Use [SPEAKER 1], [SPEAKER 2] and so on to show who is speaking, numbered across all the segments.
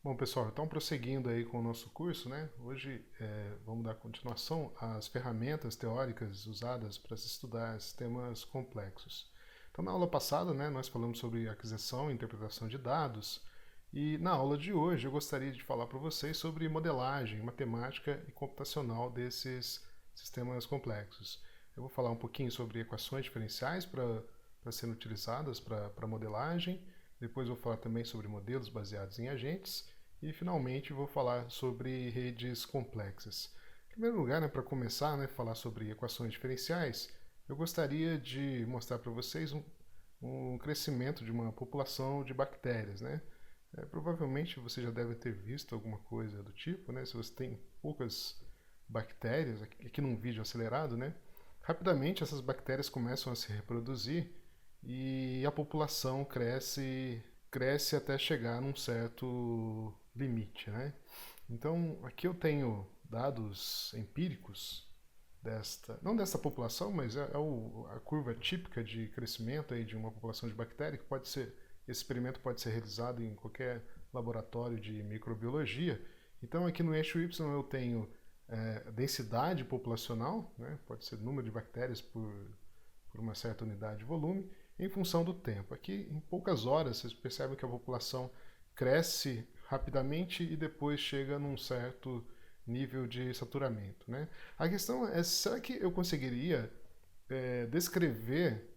[SPEAKER 1] Bom, pessoal, então prosseguindo aí com o nosso curso, né? Hoje vamos dar continuação às ferramentas teóricas usadas para se estudar sistemas complexos. Então, na aula passada, né, nós falamos sobre aquisição e interpretação de dados, e na aula de hoje eu gostaria de falar para vocês sobre modelagem matemática e computacional desses sistemas complexos. Eu vou falar um pouquinho sobre equações diferenciais para serem utilizadas para modelagem, depois vou falar também sobre modelos baseados em agentes, e finalmente vou falar sobre redes complexas. Em primeiro lugar, né, para começar, né, falar sobre equações diferenciais, eu gostaria de mostrar para vocês um crescimento de uma população de bactérias, né? Provavelmente você já deve ter visto alguma coisa do tipo, né? Se você tem poucas bactérias, aqui num vídeo acelerado, né? Rapidamente essas bactérias começam a se reproduzir e a população cresce até chegar num certo limite, né? Então, aqui eu tenho dados empíricos não desta população, mas a curva típica de crescimento aí de uma população de bactérias, que esse experimento pode ser realizado em qualquer laboratório de microbiologia. Então, aqui no eixo Y eu tenho densidade populacional, né? Pode ser número de bactérias por uma certa unidade de volume, em função do tempo. Aqui, em poucas horas, vocês percebem que a população cresce rapidamente e depois chega num certo nível de saturamento, né? A questão é, será que eu conseguiria descrever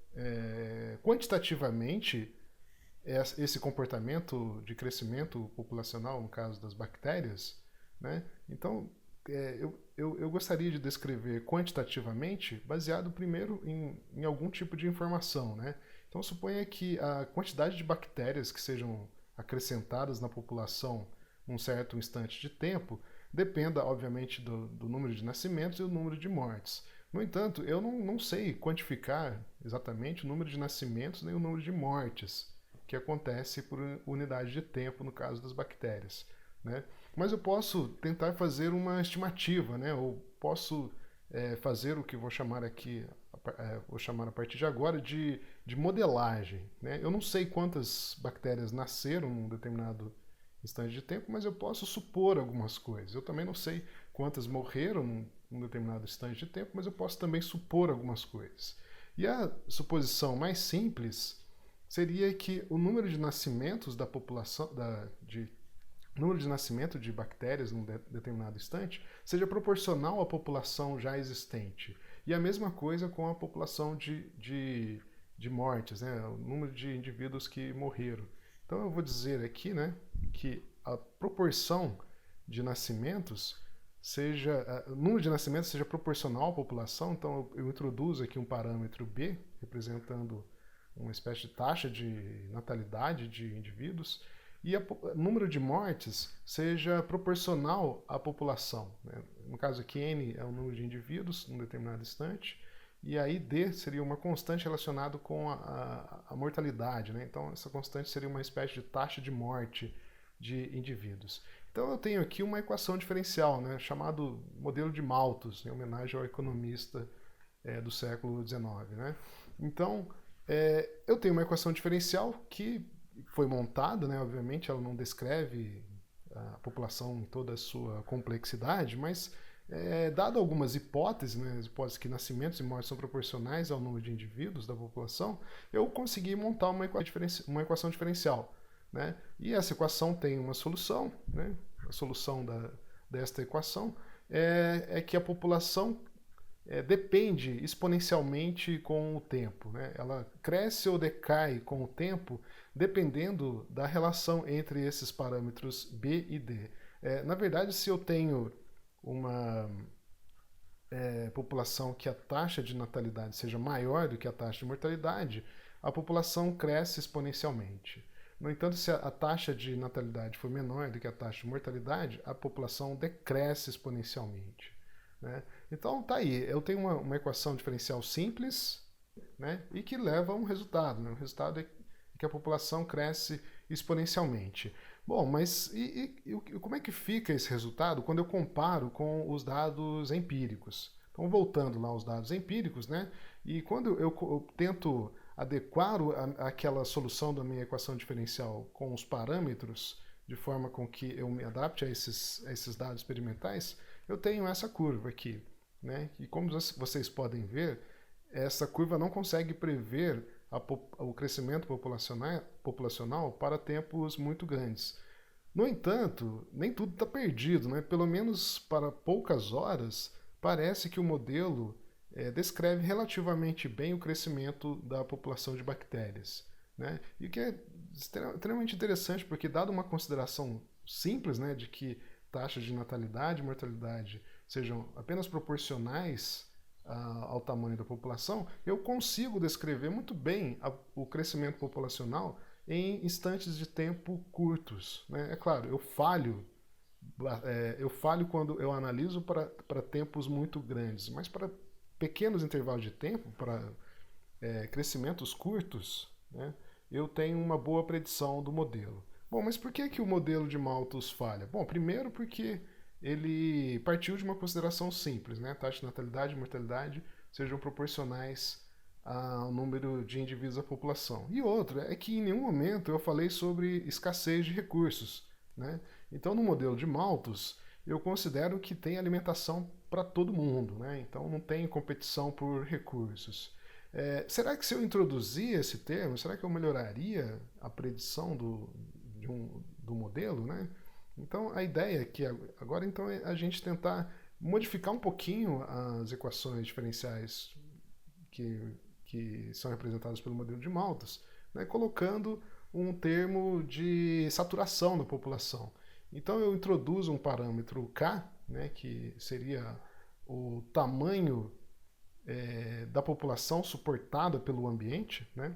[SPEAKER 1] quantitativamente esse comportamento de crescimento populacional, no caso das bactérias, né? Então, eu gostaria de descrever quantitativamente, baseado primeiro em algum tipo de informação, né? Então, suponha que a quantidade de bactérias que sejam acrescentadas na população num certo instante de tempo dependa, obviamente, do número de nascimentos e do número de mortes. No entanto, eu não sei quantificar exatamente o número de nascimentos nem o número de mortes que acontece por unidade de tempo no caso das bactérias, né? Mas eu posso tentar fazer uma estimativa, né? Ou posso fazer o que vou chamar aqui, vou chamar a partir de agora de modelagem, né? Eu não sei quantas bactérias nasceram num determinado instante de tempo, mas eu posso supor algumas coisas. Eu também não sei quantas morreram num determinado instante de tempo, mas eu posso também supor algumas coisas. E a suposição mais simples seria que o número de nascimentos da população, número de nascimento de bactérias num determinado instante seja proporcional à população já existente. E a mesma coisa com a população de mortes, né? O número de indivíduos que morreram. Então eu vou dizer aqui, né, que a proporção de nascimentos o número de nascimentos seja proporcional à população. Então eu introduzo aqui um parâmetro B, representando uma espécie de taxa de natalidade de indivíduos, e o número de mortes seja proporcional à população, né? No caso aqui, N é o número de indivíduos num determinado instante, e aí D seria uma constante relacionada com a mortalidade, né? Então essa constante seria uma espécie de taxa de morte de indivíduos. Então eu tenho aqui uma equação diferencial, né, chamado modelo de Malthus, em homenagem ao economista do século XIX, né? Então eu tenho uma equação diferencial que foi montada, né? Obviamente ela não descreve a população em toda a sua complexidade, mas dado algumas hipóteses, né, as hipóteses que nascimentos e mortes são proporcionais ao número de indivíduos da população, eu consegui montar uma equação diferencial, né? E essa equação tem uma solução, né? A solução desta equação é que a população depende exponencialmente com o tempo, né? Ela cresce ou decai com o tempo dependendo da relação entre esses parâmetros B e D. Na verdade, se eu tenho uma população que a taxa de natalidade seja maior do que a taxa de mortalidade, a população cresce exponencialmente. No entanto, se a taxa de natalidade for menor do que a taxa de mortalidade, a população decresce exponencialmente, né? Então tá aí, eu tenho uma equação diferencial simples, né, e que leva a um resultado, né? O resultado é que a população cresce exponencialmente. Bom, mas como é que fica esse resultado quando eu comparo com os dados empíricos? Então, voltando lá aos dados empíricos, né, e quando eu tento adequar aquela solução da minha equação diferencial com os parâmetros de forma com que eu me adapte a esses dados experimentais, eu tenho essa curva aqui, né? E como vocês podem ver, essa curva não consegue prever o crescimento populacional para tempos muito grandes. No entanto, nem tudo está perdido, né? Pelo menos para poucas horas, parece que o modelo descreve relativamente bem o crescimento da população de bactérias, né? E o que é extremamente interessante, porque dado uma consideração simples, né, de que taxas de natalidade e mortalidade sejam apenas proporcionais ao tamanho da população, eu consigo descrever muito bem o crescimento populacional em instantes de tempo curtos, né? É claro, eu falho quando eu analiso para tempos muito grandes, mas para pequenos intervalos de tempo, para crescimentos curtos, né, eu tenho uma boa predição do modelo. Bom, mas por que o modelo de Malthus falha? Bom, primeiro porque ele partiu de uma consideração simples, né? Taxa de natalidade e mortalidade sejam proporcionais ao número de indivíduos da população. E outra é que em nenhum momento eu falei sobre escassez de recursos, né? Então, no modelo de Malthus, eu considero que tem alimentação para todo mundo, né? Então não tem competição por recursos. Será que se eu introduzir esse termo, será que eu melhoraria a predição do modelo, né? Então a ideia é que agora então é a gente tentar modificar um pouquinho as equações diferenciais que são representadas pelo modelo de Malthus, né, colocando um termo de saturação da população. Então eu introduzo um parâmetro K, né, que seria o tamanho da população suportada pelo ambiente, né?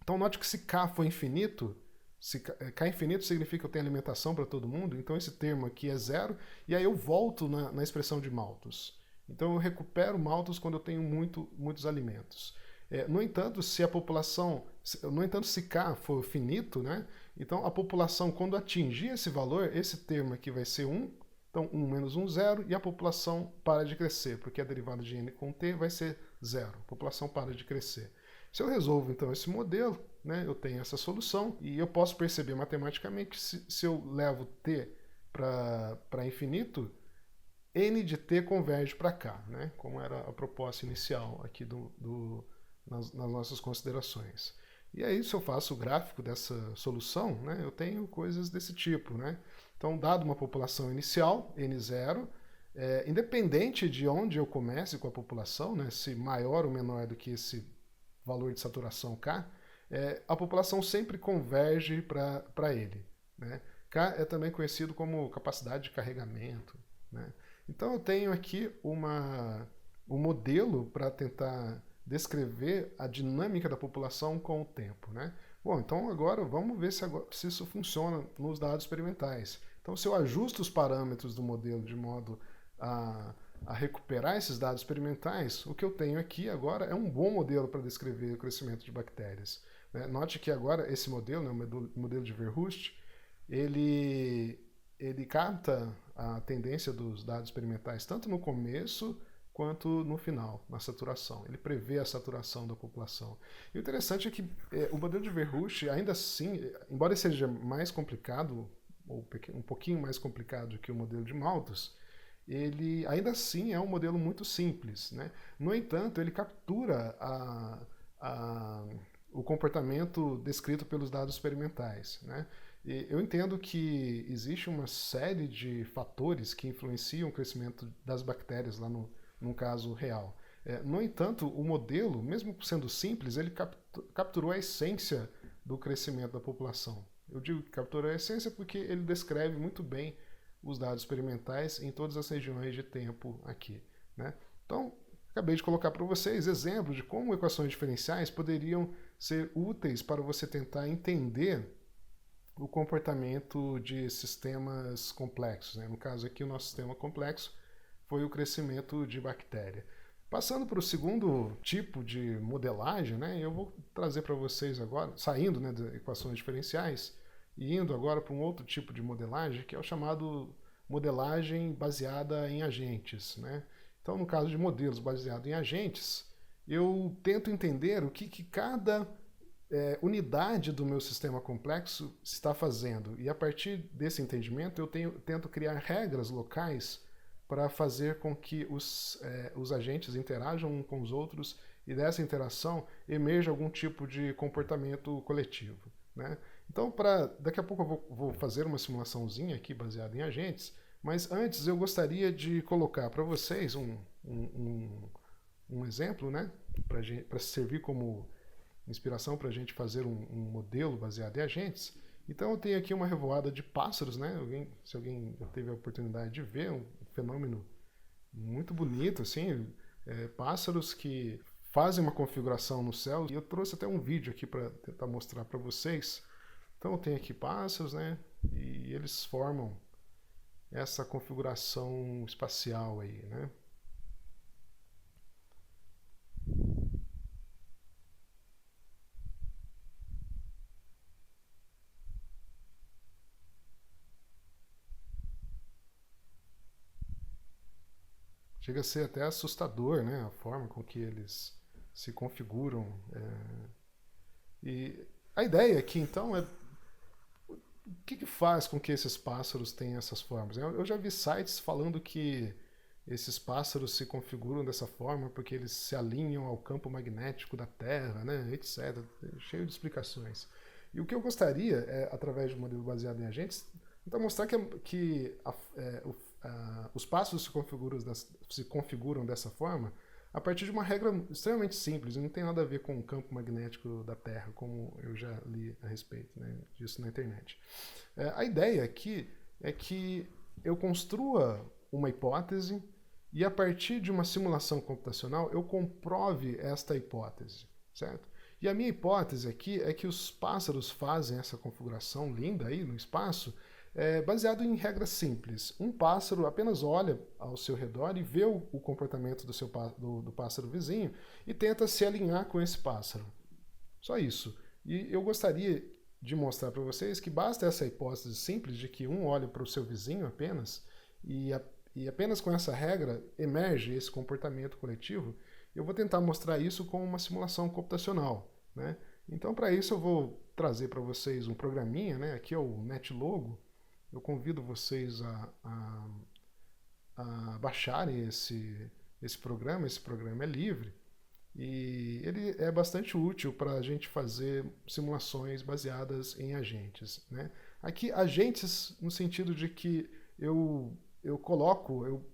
[SPEAKER 1] Então note que se K for infinito, se K infinito significa que eu tenho alimentação para todo mundo, então esse termo aqui é zero, e aí eu volto na expressão de Malthus. Então eu recupero Malthus quando eu tenho muitos alimentos. No entanto, se K for finito, né, então a população, quando atingir esse valor, esse termo aqui vai ser 1, então 1 menos 1, 0, e a população para de crescer, porque a derivada de n com t vai ser 0. A população para de crescer. Se eu resolvo então esse modelo, né, eu tenho essa solução, e eu posso perceber matematicamente que se eu levo t para infinito, n de t converge para k, né, como era a proposta inicial aqui nas nossas considerações. E aí, se eu faço o gráfico dessa solução, né, eu tenho coisas desse tipo, né? Então, dado uma população inicial, N0, independente de onde eu comece com a população, né, se maior ou menor do que esse valor de saturação K, a população sempre converge para ele, né? K é também conhecido como capacidade de carregamento, né? Então, eu tenho aqui um modelo para tentar descrever a dinâmica da população com o tempo, né? Bom, então agora vamos ver se isso funciona nos dados experimentais. Então, se eu ajusto os parâmetros do modelo de modo a recuperar esses dados experimentais, o que eu tenho aqui agora é um bom modelo para descrever o crescimento de bactérias, né? Note que agora esse modelo, né, o modelo de Verhulst, ele capta a tendência dos dados experimentais tanto no começo quanto no final, na saturação. Ele prevê a saturação da população. E o interessante é que o modelo de Verhulst, ainda assim, embora seja mais complicado, ou um pouquinho mais complicado que o modelo de Malthus, ele ainda assim é um modelo muito simples, né? No entanto, ele captura o comportamento descrito pelos dados experimentais, né? E eu entendo que existe uma série de fatores que influenciam o crescimento das bactérias lá num caso real. No entanto, o modelo, mesmo sendo simples, ele capturou a essência do crescimento da população. Eu digo que capturou a essência porque ele descreve muito bem os dados experimentais em todas as regiões de tempo aqui, né? Então, acabei de colocar para vocês exemplos de como equações diferenciais poderiam ser úteis para você tentar entender o comportamento de sistemas complexos, né? No caso aqui, o nosso sistema complexo foi o crescimento de bactéria. Passando para o segundo tipo de modelagem, né, eu vou trazer para vocês agora, saindo, né, das equações diferenciais e indo agora para um outro tipo de modelagem, que é o chamado modelagem baseada em agentes, né? Então, no caso de modelos baseados em agentes, eu tento entender o que cada unidade do meu sistema complexo está fazendo. E a partir desse entendimento, eu tento criar regras locais para fazer com que os agentes interajam uns com os outros e dessa interação emerja algum tipo de comportamento coletivo, né? Então, daqui a pouco eu vou fazer uma simulaçãozinha aqui baseada em agentes, mas antes eu gostaria de colocar para vocês um exemplo, né? Para servir como inspiração para a gente fazer um modelo baseado em agentes. Então eu tenho aqui uma revoada de pássaros, né? Se alguém teve a oportunidade de ver, um fenômeno muito bonito, assim, pássaros que fazem uma configuração no céu. E eu trouxe até um vídeo aqui para tentar mostrar para vocês. Então eu tenho aqui pássaros, né? E eles formam essa configuração espacial aí, né? Chega a ser até assustador, né? A forma com que eles se configuram. E a ideia aqui, então, é o que faz com que esses pássaros tenham essas formas? Eu já vi sites falando que esses pássaros se configuram dessa forma porque eles se alinham ao campo magnético da Terra, né? Etc. Cheio de explicações. E o que eu gostaria, através de um modelo baseado em agentes, tentar mostrar os pássaros se configuram dessa forma a partir de uma regra extremamente simples, e não tem nada a ver com o campo magnético da Terra, como eu já li a respeito, né, disso na internet. A ideia aqui é que eu construa uma hipótese e a partir de uma simulação computacional eu comprove esta hipótese, certo? E a minha hipótese aqui é que os pássaros fazem essa configuração linda aí no espaço baseado em regras simples. Um pássaro apenas olha ao seu redor e vê o comportamento do pássaro vizinho e tenta se alinhar com esse pássaro. Só isso. E eu gostaria de mostrar para vocês que basta essa hipótese simples de que um olha para o seu vizinho apenas e apenas com essa regra emerge esse comportamento coletivo. Eu vou tentar mostrar isso com uma simulação computacional, né? Então, para isso, eu vou trazer para vocês um programinha, né? Aqui é o NetLogo. Eu convido vocês a baixarem esse programa. Esse programa é livre e ele é bastante útil para a gente fazer simulações baseadas em agentes, né? Aqui, agentes no sentido de que eu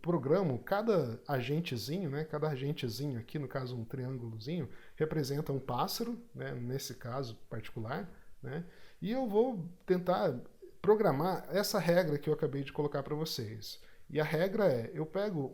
[SPEAKER 1] programo cada agentezinho, né? Cada agentezinho aqui, no caso um triângulozinho, representa um pássaro, né? Nesse caso particular, né? E eu vou tentar programar essa regra que eu acabei de colocar para vocês. E a regra eu pego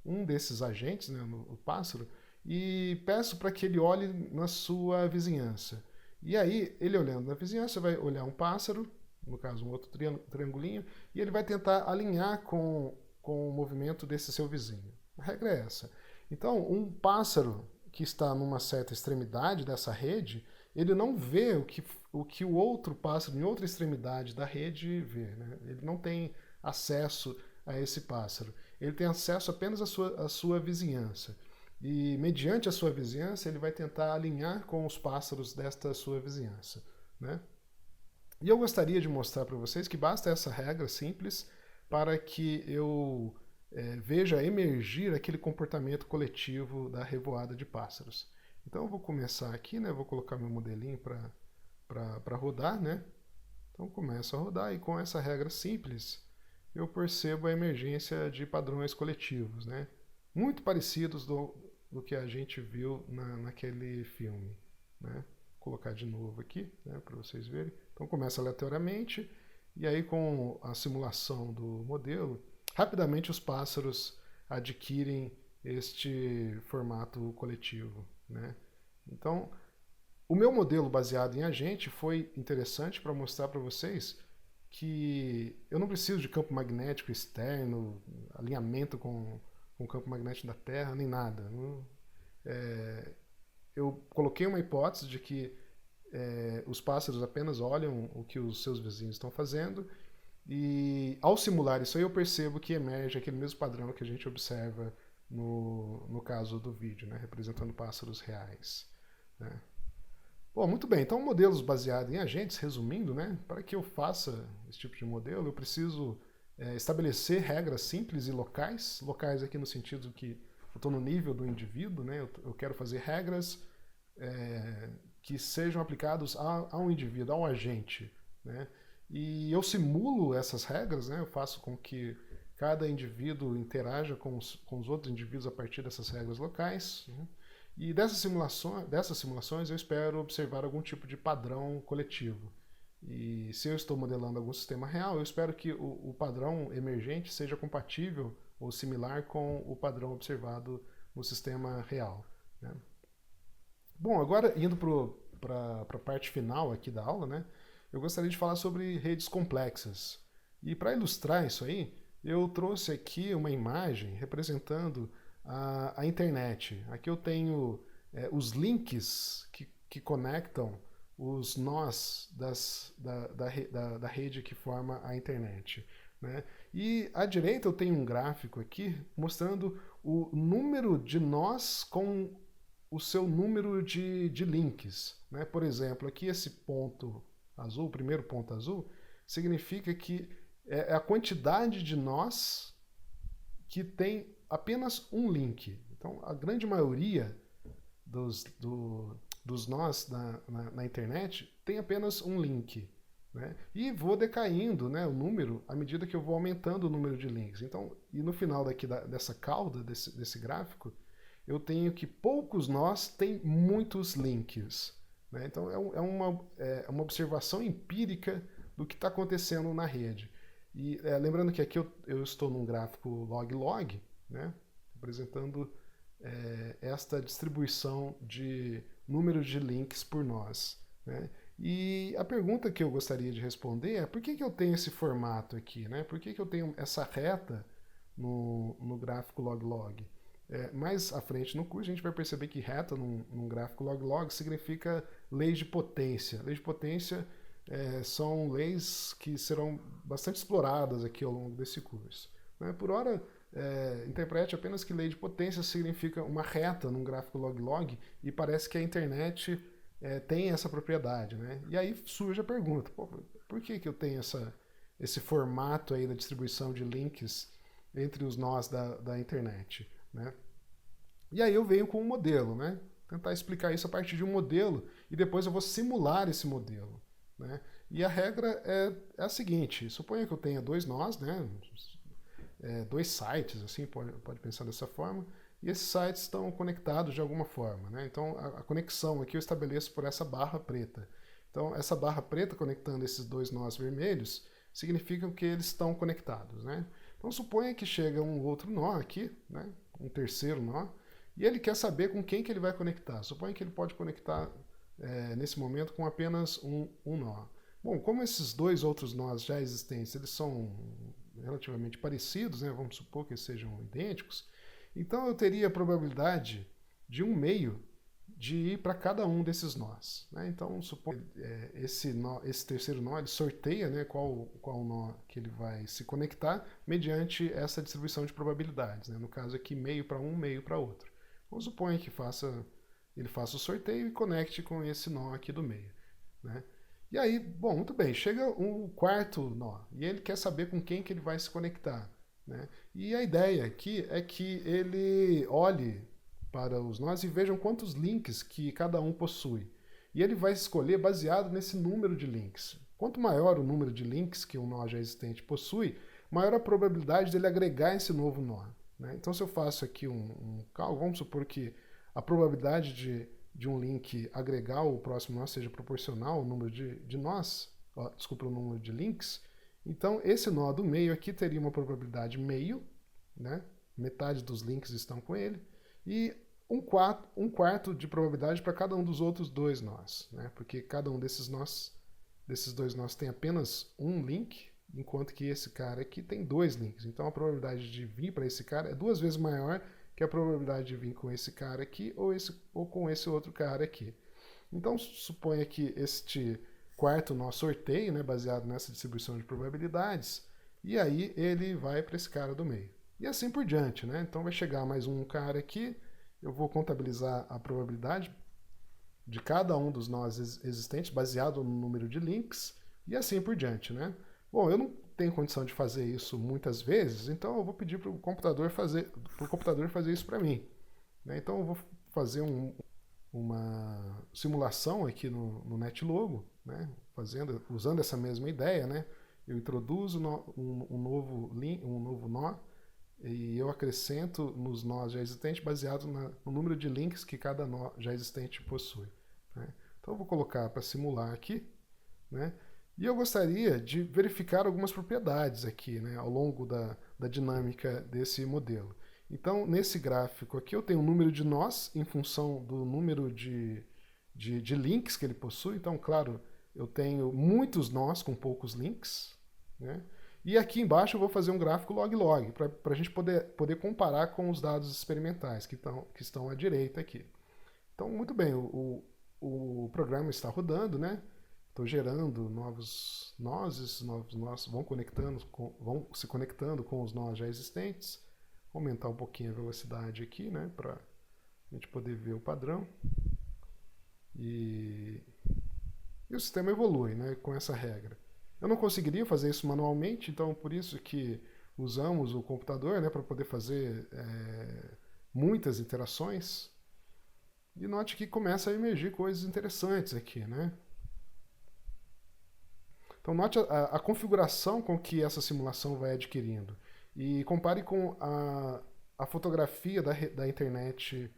[SPEAKER 1] um desses agentes, né, o pássaro, e peço para que ele olhe na sua vizinhança. E aí, ele olhando na vizinhança, vai olhar um pássaro, no caso um outro triangulinho, e ele vai tentar alinhar com o movimento desse seu vizinho. A regra é essa. Então, um pássaro que está numa certa extremidade dessa rede, ele não vê o que o outro pássaro em outra extremidade da rede vê, né? Ele não tem acesso a esse pássaro. Ele tem acesso apenas à sua vizinhança. E, mediante a sua vizinhança, ele vai tentar alinhar com os pássaros desta sua vizinhança, né? E eu gostaria de mostrar para vocês que basta essa regra simples para que eu veja emergir aquele comportamento coletivo da revoada de pássaros. Então eu vou começar aqui, né? Vou colocar meu modelinho para rodar, né? Então começa a rodar e com essa regra simples eu percebo a emergência de padrões coletivos, né? Muito parecidos do que a gente viu naquele filme, né? Vou colocar de novo aqui, né, para vocês verem. Então começa aleatoriamente e aí com a simulação do modelo, rapidamente os pássaros adquirem este formato coletivo, né? Então, o meu modelo baseado em agente foi interessante para mostrar para vocês que eu não preciso de campo magnético externo, alinhamento com o campo magnético da Terra, nem nada. Eu coloquei uma hipótese de que os pássaros apenas olham o que os seus vizinhos estão fazendo e ao simular isso aí eu percebo que emerge aquele mesmo padrão que a gente observa no caso do vídeo, né, representando pássaros reais, né? Bom, muito bem. Então, modelos baseados em agentes, resumindo, né? Para que eu faça esse tipo de modelo, eu preciso estabelecer regras simples e locais. Locais aqui no sentido que eu estou no nível do indivíduo, né? Eu quero fazer regras que sejam aplicados a um indivíduo, a um agente, né? E eu simulo essas regras, né? Eu faço com que cada indivíduo interaja com os outros indivíduos a partir dessas regras locais, né? E dessas simulações eu espero observar algum tipo de padrão coletivo. E se eu estou modelando algum sistema real, eu espero que o padrão emergente seja compatível ou similar com o padrão observado no sistema real, né? Bom, agora indo para a parte final aqui da aula, né? Eu gostaria de falar sobre redes complexas. E para ilustrar isso aí, eu trouxe aqui uma imagem representando a internet. Aqui eu tenho os links que conectam os nós da rede que forma a internet, né? E à direita eu tenho um gráfico aqui mostrando o número de nós com o seu número de links, né? Por exemplo, aqui esse ponto azul, o primeiro ponto azul, significa que é a quantidade de nós que tem apenas um link. Então, a grande maioria dos nós na internet tem apenas um link, né? E vou decaindo, né, o número à medida que eu vou aumentando o número de links. Então, e no final dessa cauda, desse gráfico, eu tenho que poucos nós têm muitos links, né? Então, é uma observação empírica do que está acontecendo na rede. E lembrando que aqui eu estou num gráfico log-log, né, representando esta distribuição de número de links por nós, né? E a pergunta que eu gostaria de responder é por que eu tenho esse formato aqui, né? Por que eu tenho essa reta no gráfico log-log? Mais à frente no curso a gente vai perceber que reta num gráfico log-log significa leis de potência. Leis de potência são leis que serão bastante exploradas aqui ao longo desse curso, né? Por hora, interprete apenas que lei de potência significa uma reta num gráfico log-log e parece que a internet tem essa propriedade, né? E aí surge a pergunta, por que eu tenho esse formato aí da distribuição de links entre os nós da internet, né? E aí eu venho com um modelo, né? Tentar explicar isso a partir de um modelo e depois eu vou simular esse modelo, né? E a regra é a seguinte: suponha que eu tenha dois nós, né? Dois sites, assim, pode pensar dessa forma, e esses sites estão conectados de alguma forma, né? Então a conexão aqui eu estabeleço por essa barra preta. Então essa barra preta conectando esses dois nós vermelhos significa que eles estão conectados, né? Então suponha que chega um outro nó aqui, né? Um terceiro nó, e ele quer saber com quem que ele vai conectar. Suponha que ele pode conectar nesse momento com apenas um nó. Bom, como esses dois outros nós já existentes, eles são relativamente parecidos, né? Vamos supor que eles sejam idênticos, então eu teria a probabilidade de um meio de ir para cada um desses nós, né? Então, suponho que esse terceiro nó ele sorteia, né, qual nó que ele vai se conectar mediante essa distribuição de probabilidades, né? No caso aqui, meio para um, meio para outro. Vamos supor que ele faça o sorteio e conecte com esse nó aqui do meio, né? E aí, bom, muito bem, chega um quarto nó e ele quer saber com quem que ele vai se conectar, né? E a ideia aqui é que ele olhe para os nós e vejam quantos links que cada um possui. E ele vai escolher baseado nesse número de links. Quanto maior o número de links que um nó já existente possui, maior a probabilidade dele agregar esse novo nó, né? Então, se eu faço aqui um cálculo, vamos supor que a probabilidade de um link agregar o próximo nó seja proporcional ao número de nós, desculpa, o número de links. Então, esse nó do meio aqui teria uma probabilidade meio, né? Metade dos links estão com ele, e um quarto de probabilidade para cada um dos outros dois nós, né? Porque cada um desses dois nós tem apenas um link, enquanto que esse cara aqui tem dois links. Então a probabilidade de vir para esse cara é duas vezes maior que a probabilidade de vir com esse cara aqui ou com esse outro cara aqui. Então suponha que este quarto nó sorteie, né, baseado nessa distribuição de probabilidades, e aí ele vai para esse cara do meio. E assim por diante, né? Então vai chegar mais um cara aqui, eu vou contabilizar a probabilidade de cada um dos nós existentes, baseado no número de links, e assim por diante, né? Bom, eu não tenho condição de fazer isso muitas vezes, então eu vou pedir para o computador fazer isso para mim, né? Então eu vou fazer uma simulação aqui no NetLogo, né? Usando essa mesma ideia, né? Eu introduzo um novo nó e eu acrescento nos nós já existentes baseado no número de links que cada nó já existente possui, né? Então eu vou colocar para simular aqui, né? E eu gostaria de verificar algumas propriedades aqui, né, ao longo da dinâmica desse modelo. Então, nesse gráfico aqui, eu tenho o número de nós em função do número de links que ele possui. Então, claro, eu tenho muitos nós com poucos links, né? E aqui embaixo eu vou fazer um gráfico log-log, para a gente poder comparar com os dados experimentais que estão à direita aqui. Então, muito bem, o programa está rodando, né? Estou gerando novos nós, esses novos nós vão se conectando com os nós já existentes. Vou aumentar um pouquinho a velocidade aqui, né, para a gente poder ver o padrão. E o sistema evolui, né, com essa regra. Eu não conseguiria fazer isso manualmente, então por isso que usamos o computador, né, para poder fazer muitas interações. E note que começa a emergir coisas interessantes aqui, né? Então note a configuração com que essa simulação vai adquirindo. E compare com a fotografia da internet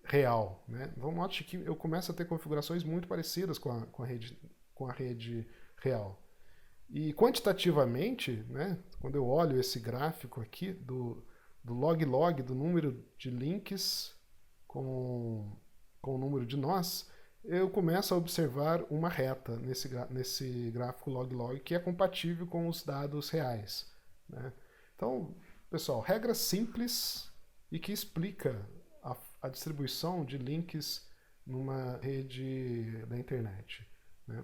[SPEAKER 1] real, né? Então note que eu começo a ter configurações muito parecidas com a rede real. E quantitativamente, né, quando eu olho esse gráfico aqui do log-log do número de links com o número de nós, eu começo a observar uma reta nesse gráfico log-log que é compatível com os dados reais, né? Então, pessoal, regra simples e que explica a distribuição de links numa rede da internet, né?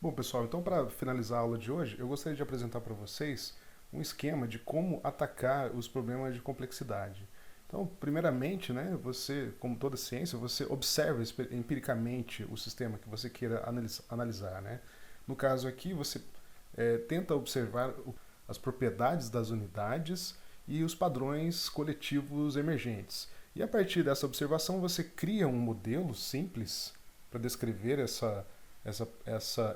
[SPEAKER 1] Bom, pessoal, então para finalizar a aula de hoje, eu gostaria de apresentar para vocês um esquema de como atacar os problemas de complexidade. Então, primeiramente, né, você, como toda ciência, você observa empiricamente o sistema que você queira analisar, né? No caso aqui, você tenta observar as propriedades das unidades e os padrões coletivos emergentes. E a partir dessa observação, você cria um modelo simples para descrever esse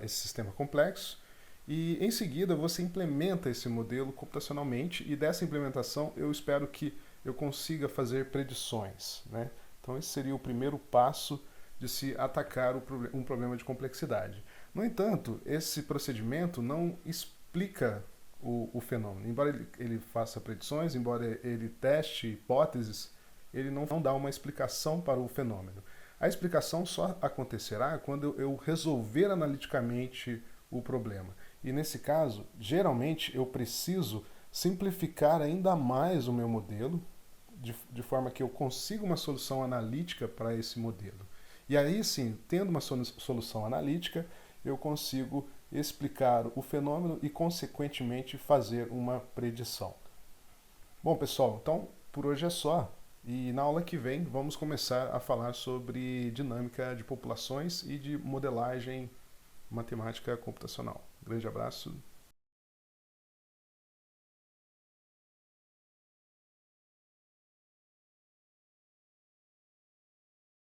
[SPEAKER 1] sistema complexo e, em seguida, você implementa esse modelo computacionalmente e dessa implementação eu espero que eu consiga fazer predições, né? Então esse seria o primeiro passo de se atacar um problema de complexidade. No entanto, esse procedimento não explica o fenômeno. Embora ele faça predições, embora ele teste hipóteses, ele não dá uma explicação para o fenômeno. A explicação só acontecerá quando eu resolver analiticamente o problema. E nesse caso, geralmente eu preciso simplificar ainda mais o meu modelo, de forma que eu consiga uma solução analítica para esse modelo. E aí sim, tendo uma solução analítica, eu consigo explicar o fenômeno e, consequentemente, fazer uma predição. Bom, pessoal, então por hoje é só. E na aula que vem vamos começar a falar sobre dinâmica de populações e de modelagem matemática computacional. Grande abraço.